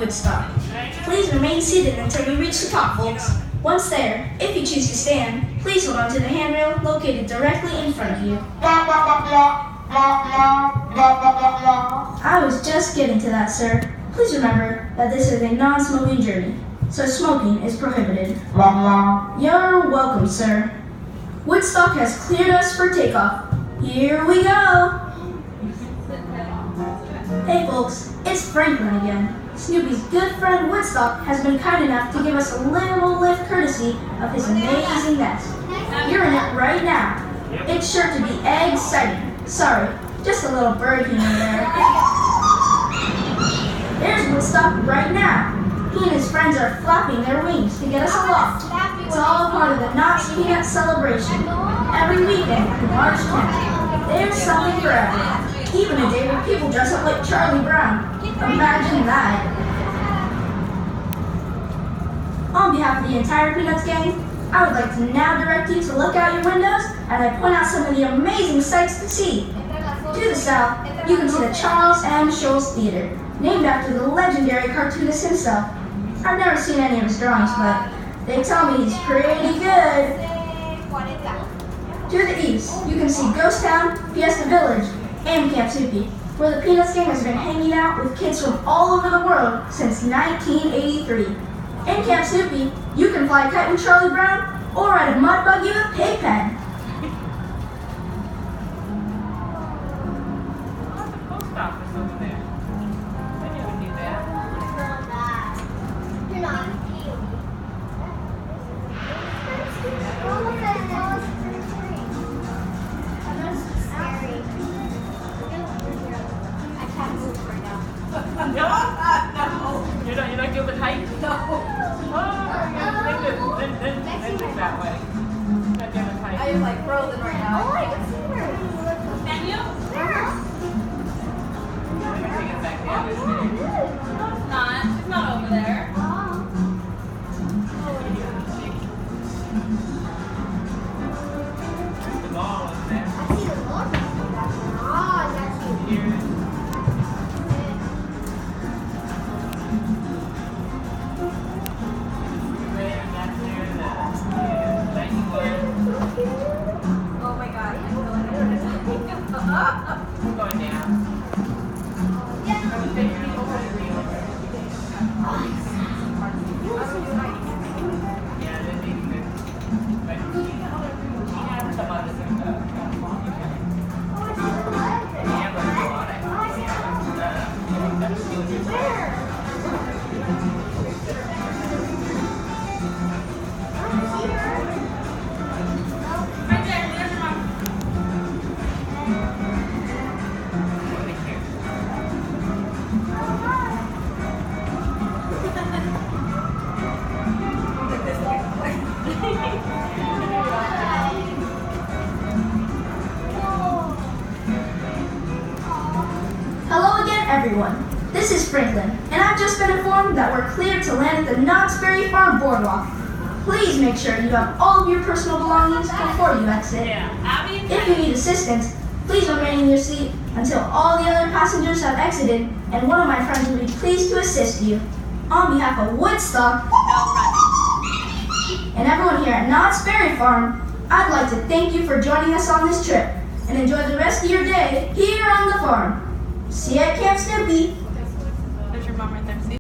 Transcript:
Woodstock. Please remain seated until we reach the top, folks. Once there, if you choose to stand, please hold on to the handrail located directly in front of you. I was just getting to that, sir. Please remember that this is a non-smoking journey, so smoking is prohibited. You're welcome, sir. Woodstock has cleared us for takeoff. Here we go! Hey folks, it's Franklin again. Snoopy's good friend Woodstock has been kind enough to give us a little lift courtesy of his amazing nest. You're in it right now. It's sure to be exciting. Sorry, just a little bird here and there. There's Woodstock right now. He and his friends are flapping their wings to get us aloft. It's all part of the Knott's Peanut celebration. Every weekend in March 10th, there's something for everyone. Even a day where people dress up like Charlie Brown. Imagine that. On behalf of the entire Peanuts gang, I would like to now direct you to look out your windows as I point out some of the amazing sights to see. To the south, you can see the Charles M. Schulz Theater, named after the legendary cartoonist himself. I've never seen any of his drawings, but they tell me he's pretty good. To the east, you can see Ghost Town, Fiesta Village, and Camp Snoopy, where the Peanuts gang has been hanging out with kids from all over the world since 1983. In Camp Snoopy, you can fly a kite with Charlie Brown or ride a mud buggy with Pigpen. The post office over there. I never knew that. You're not. No. You're not good with height? No. Oh, then that way. Not good with height. I am like frozen right now. Oh, I can see her. Daniel? I'm gonna take it back down, isn't it? No, it's not. She's not over there. The ball is there. I see the Lord. Ah, that's you. Here. Oh my god. I'm Going down. Yeah, that'd be good. But she has some other things. Yeah, but a lot of that's good. right there. There's your mom. Hello again, everyone. This is Franklin, and I've just been informed that we're cleared to land at the Knott's Berry Farm Boardwalk. Please make sure you have all of your personal belongings before you exit. Yeah. Abby and If you need assistance, please remain in your seat until all the other passengers have exited, and one of my friends will be pleased to assist you. On behalf of Woodstock and everyone here at Knott's Berry Farm, I'd like to thank you for joining us on this trip, and enjoy the rest of your day here on the farm. See you at Camp Snoopy. There's your mom right there. See?